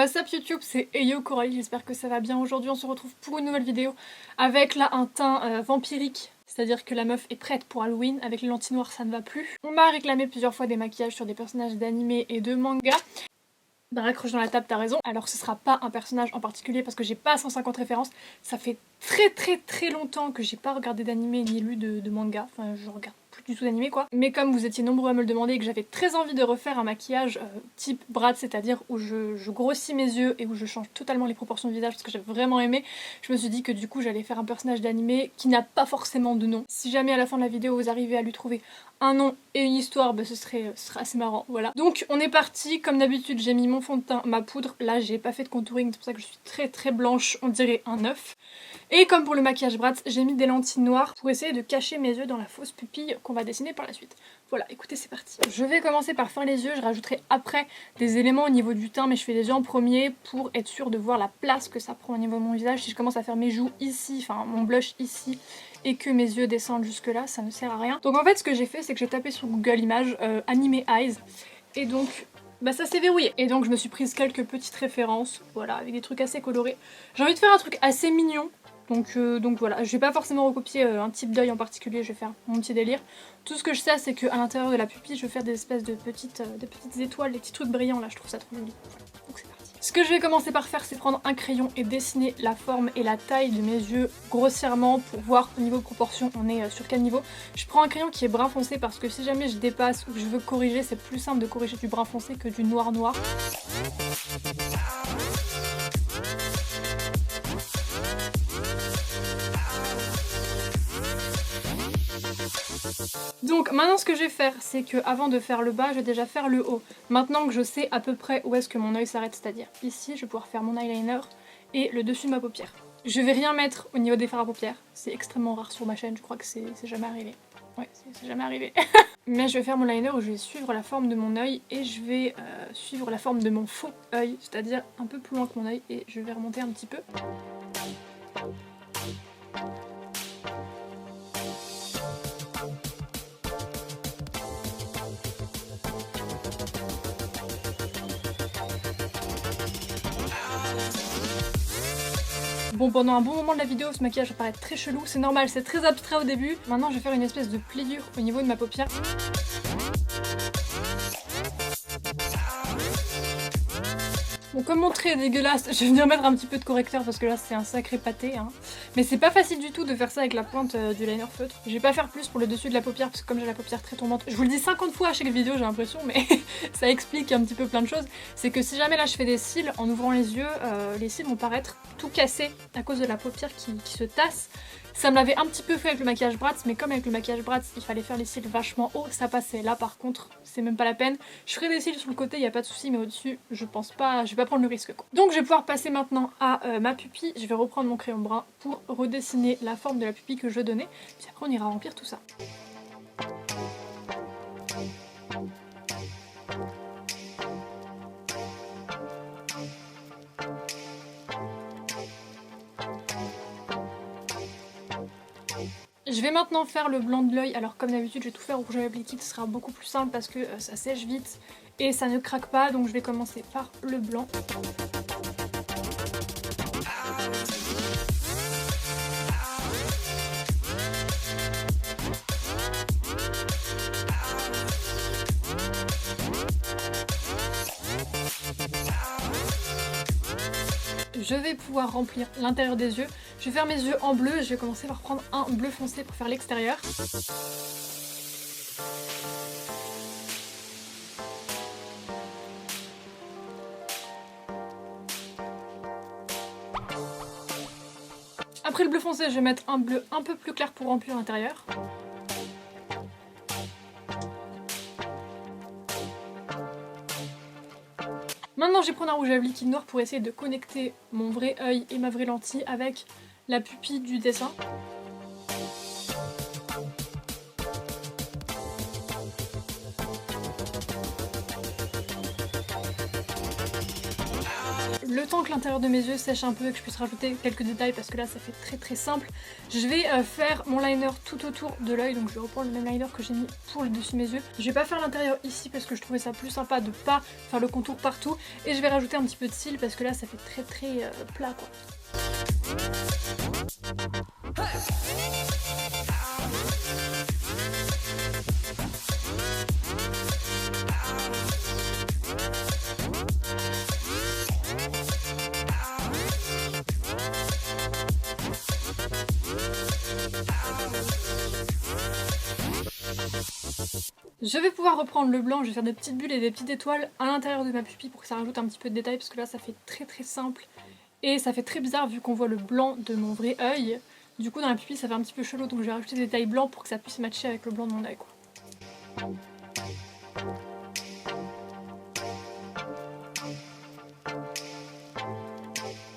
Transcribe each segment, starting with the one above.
What's up YouTube, c'est Eyo Coralie, j'espère que ça va bien. Aujourd'hui on se retrouve pour une nouvelle vidéo avec là un teint vampirique. C'est-à-dire que la meuf est prête pour Halloween, avec les lentilles noires ça ne va plus. On m'a réclamé plusieurs fois des maquillages sur des personnages d'animé et de manga. Bah raccroche dans la table, t'as raison. Alors ce sera pas un personnage en particulier parce que j'ai pas 150 références. Ça fait très longtemps que j'ai pas regardé d'animé ni lu de manga. Enfin je regarde plus du tout d'animé quoi. Mais comme vous étiez nombreux à me le demander et que j'avais très envie de refaire un maquillage type Bratz, c'est-à-dire où je grossis mes yeux et où je change totalement les proportions de visage parce que j'ai vraiment aimé, je me suis dit que du coup j'allais faire un personnage d'animé qui n'a pas forcément de nom. Si jamais à la fin de la vidéo vous arrivez à lui trouver un nom et une histoire, bah ce serait assez marrant, voilà. Donc on est parti, comme d'habitude j'ai mis mon fond de teint, ma poudre, là j'ai pas fait de contouring, c'est pour ça que je suis très blanche, on dirait un œuf. Et comme pour le maquillage Bratz, j'ai mis des lentilles noires pour essayer de cacher mes yeux dans la fausse pupille qu'on va dessiner par la suite. Voilà, écoutez c'est parti. Je vais commencer par faire les yeux, je rajouterai après des éléments au niveau du teint, mais je fais les yeux en premier pour être sûre de voir la place que ça prend au niveau de mon visage. Si je commence à faire mes joues ici, enfin mon blush ici, et que mes yeux descendent jusque là, ça ne sert à rien. Donc en fait ce que j'ai fait c'est que j'ai tapé sur Google Images Anime Eyes et donc bah ça s'est verrouillé. Et donc je me suis prise quelques petites références, voilà, avec des trucs assez colorés. J'ai envie de faire un truc assez mignon. Donc voilà, je vais pas forcément recopier un type d'œil en particulier, je vais faire mon petit délire. Tout ce que je sais c'est qu'à l'intérieur de la pupille je vais faire des espèces de petites étoiles, des petits trucs brillants là, je trouve ça trop joli. Donc c'est parti. Ce que je vais commencer par faire c'est prendre un crayon et dessiner la forme et la taille de mes yeux grossièrement pour voir au niveau de proportion on est sur quel niveau. Je prends un crayon qui est brun foncé parce que si jamais je dépasse ou que je veux corriger, c'est plus simple de corriger du brun foncé que du noir noir. Donc maintenant ce que je vais faire c'est que avant de faire le bas je vais déjà faire le haut. Maintenant que je sais à peu près où est-ce que mon œil s'arrête, c'est-à-dire ici, je vais pouvoir faire mon eyeliner et le dessus de ma paupière. Je vais rien mettre au niveau des fards à paupières, c'est extrêmement rare sur ma chaîne, je crois que c'est jamais arrivé. Ouais, c'est jamais arrivé. Mais je vais faire mon liner où je vais suivre la forme de mon œil et je vais suivre la forme de mon faux œil, c'est-à-dire un peu plus loin que mon œil et je vais remonter un petit peu. Bon, pendant un bon moment de la vidéo, ce maquillage va paraître très chelou, c'est normal, c'est très abstrait au début. Maintenant, je vais faire une espèce de pliure au niveau de ma paupière. Bon, comme mon trait est dégueulasse, je vais venir mettre un petit peu de correcteur parce que là c'est un sacré pâté. Hein. Mais c'est pas facile du tout de faire ça avec la pointe du liner feutre. Je vais pas faire plus pour le dessus de la paupière parce que comme j'ai la paupière très tombante, je vous le dis 50 fois à chaque vidéo j'ai l'impression, mais ça explique un petit peu plein de choses. C'est que si jamais là je fais des cils, en ouvrant les yeux vont paraître tout cassés à cause de la paupière qui se tasse. Ça me l'avait un petit peu fait avec le maquillage Bratz, mais comme avec le maquillage Bratz, il fallait faire les cils vachement haut, ça passait. Là par contre, c'est même pas la peine. Je ferai des cils sur le côté, il n'y a pas de souci, mais au-dessus, je pense pas, je vais pas prendre le risque quoi. Donc je vais pouvoir passer maintenant à ma pupille. Je vais reprendre mon crayon brun pour redessiner la forme de la pupille que je donnais. Puis après on ira remplir tout ça. Je vais maintenant faire le blanc de l'œil, alors comme d'habitude je vais tout faire au rouge à lèvres liquide, ce sera beaucoup plus simple parce que ça sèche vite et ça ne craque pas, donc je vais commencer par le blanc. Je vais pouvoir remplir l'intérieur des yeux. Je vais faire mes yeux en bleu, je vais commencer par prendre un bleu foncé pour faire l'extérieur. Après le bleu foncé, je vais mettre un bleu un peu plus clair pour remplir l'intérieur. Maintenant je vais prendre un rouge à lèvres liquide noir pour essayer de connecter mon vrai œil et ma vraie lentille avec la pupille du dessin. le temps que l'intérieur de mes yeux sèche un peu et que je puisse rajouter quelques détails parce que là ça fait très simple, je vais faire mon liner tout autour de l'œil, donc je vais reprendre le même liner que j'ai mis pour le dessus de mes yeux. Je vais pas faire l'intérieur ici parce que je trouvais ça plus sympa de pas faire le contour partout, et je vais rajouter un petit peu de cils parce que là ça fait très plat quoi. Je vais pouvoir reprendre le blanc, je vais faire des petites bulles et des petites étoiles à l'intérieur de ma pupille pour que ça rajoute un petit peu de détail parce que là ça fait très simple et ça fait très bizarre vu qu'on voit le blanc de mon vrai œil. Du coup dans la pupille ça fait un petit peu chelou, donc je vais rajouter des détails blancs pour que ça puisse matcher avec le blanc de mon œil quoi.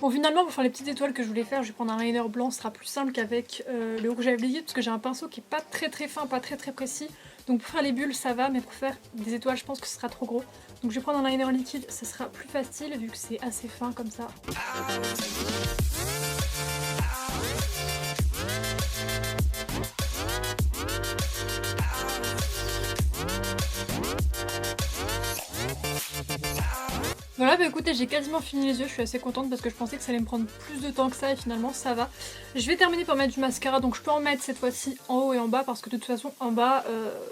Bon finalement pour faire les petites étoiles que je voulais faire, je vais prendre un liner blanc, ce sera plus simple qu'avec le rouge à lèvres liquide parce que j'ai un pinceau qui est pas très fin, pas très précis. Donc pour faire les bulles ça va, mais pour faire des étoiles je pense que ce sera trop gros. Donc je vais prendre un liner liquide, ça sera plus facile vu que c'est assez fin comme ça. Voilà, bah écoutez, j'ai quasiment fini les yeux, je suis assez contente parce que je pensais que ça allait me prendre plus de temps que ça et finalement ça va. Je vais terminer par mettre du mascara, donc je peux en mettre cette fois-ci en haut et en bas parce que de toute façon en bas,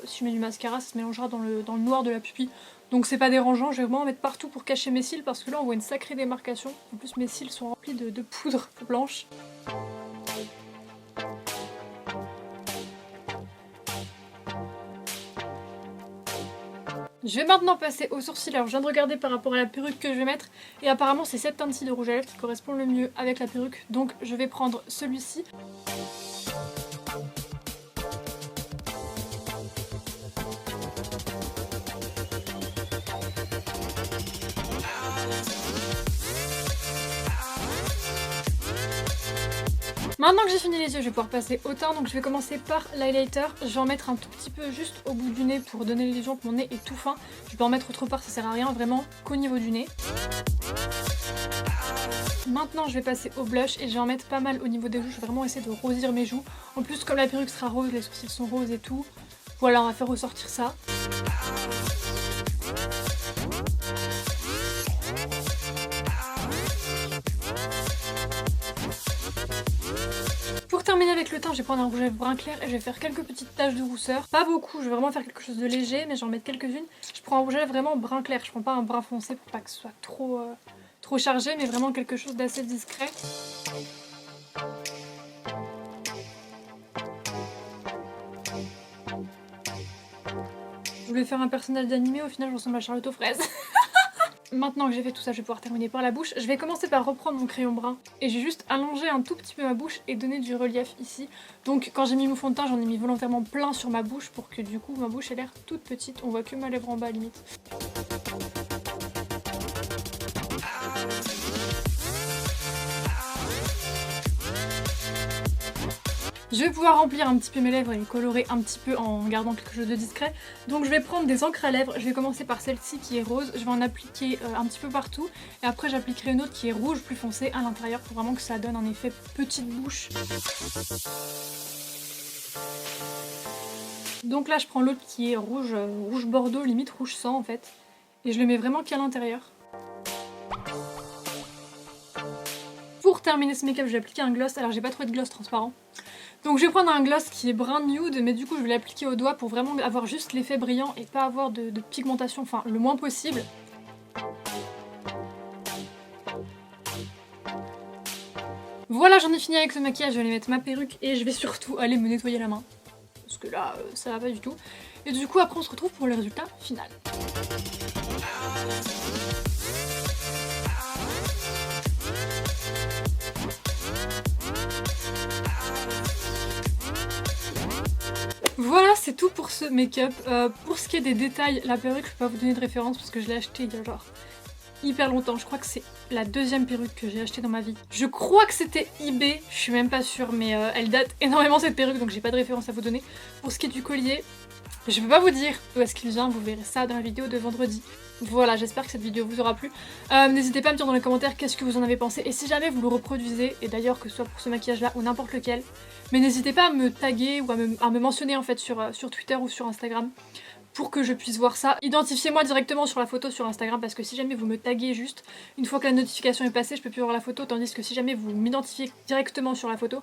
si je mets du mascara, ça se mélangera dans le noir de la pupille. Donc c'est pas dérangeant, je vais vraiment en mettre partout pour cacher mes cils parce que là on voit une sacrée démarcation. En plus mes cils sont remplis de poudre blanche. Je vais maintenant passer aux sourcils. Alors je viens de regarder par rapport à la perruque que je vais mettre et apparemment c'est cette teinte-ci de rouge à lèvres qui correspond le mieux avec la perruque, donc je vais prendre celui-ci. Maintenant que j'ai fini les yeux, je vais pouvoir passer au teint, donc je vais commencer par l'highlighter. Je vais en mettre un tout petit peu juste au bout du nez pour donner l'illusion que mon nez est tout fin. Je peux en mettre autre part, ça sert à rien, vraiment qu'au niveau du nez. Maintenant je vais passer au blush et je vais en mettre pas mal au niveau des joues, je vais vraiment essayer de rosir mes joues. En plus comme la perruque sera rose, les sourcils sont roses et tout, voilà on va faire ressortir ça. Pour terminer avec le teint, je vais prendre un rouge à lèvres brun clair et je vais faire quelques petites taches de rousseur. Pas beaucoup, je vais vraiment faire quelque chose de léger, mais je vais en mettre quelques-unes. Je prends un rouge à lèvres vraiment brun clair, je prends pas un brun foncé pour pas que ce soit trop chargé, mais vraiment quelque chose d'assez discret. Je voulais faire un personnage d'animé, au final je ressemble à Charlotte aux fraises. Maintenant que j'ai fait tout ça, je vais pouvoir terminer par la bouche. Je vais commencer par reprendre mon crayon brun et j'ai juste allongé un tout petit peu ma bouche et donné du relief ici. Donc quand j'ai mis mon fond de teint, j'en ai mis volontairement plein sur ma bouche pour que du coup ma bouche ait l'air toute petite. On voit que ma lèvre en bas limite. Je vais pouvoir remplir un petit peu mes lèvres et les colorer un petit peu en gardant quelque chose de discret. Donc je vais prendre des encres à lèvres, je vais commencer par celle-ci qui est rose, je vais en appliquer un petit peu partout et après j'appliquerai une autre qui est rouge plus foncé à l'intérieur pour vraiment que ça donne un effet petite bouche. Donc là je prends l'autre qui est rouge, rouge bordeaux, limite rouge sang en fait, et je le mets vraiment qu'à l'intérieur. Pour terminer ce make-up, je vais appliquer un gloss, alors j'ai pas trouvé de gloss transparent. Donc je vais prendre un gloss qui est brun nude, mais du coup je vais l'appliquer au doigt pour vraiment avoir juste l'effet brillant et pas avoir de pigmentation, enfin le moins possible. Voilà, j'en ai fini avec ce maquillage, je vais aller mettre ma perruque et je vais surtout aller me nettoyer la main. Parce que là, ça va pas du tout. Et du coup après on se retrouve pour le résultat final. Voilà, c'est tout pour ce make-up. Pour ce qui est des détails, la perruque, je peux pas vous donner de référence parce que je l'ai achetée il y a genre hyper longtemps. Je crois que c'est la deuxième perruque que j'ai achetée dans ma vie. Je crois que c'était eBay, je suis même pas sûre, mais elle date énormément cette perruque, donc j'ai pas de référence à vous donner. Pour ce qui est du collier, Je peux pas vous dire d'où est-ce qu'il vient, vous verrez ça dans la vidéo de vendredi. Voilà, j'espère que cette vidéo vous aura plu. N'hésitez pas à me dire dans les commentaires qu'est-ce que vous en avez pensé. Et si jamais vous le reproduisez, et d'ailleurs que ce soit pour ce maquillage-là ou n'importe lequel, mais n'hésitez pas à me taguer ou à me mentionner en fait sur Twitter ou sur Instagram pour que je puisse voir ça. Identifiez-moi directement sur la photo sur Instagram parce que si jamais vous me taguez juste, une fois que la notification est passée, je peux plus voir la photo, tandis que si jamais vous m'identifiez directement sur la photo,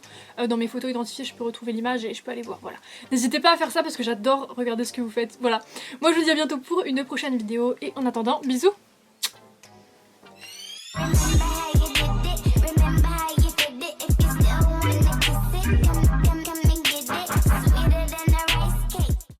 dans mes photos identifiées, je peux retrouver l'image et je peux aller voir, voilà. N'hésitez pas à faire ça parce que j'adore regarder ce que vous faites, voilà. Moi je vous dis à bientôt pour une prochaine vidéo et en attendant, bisous!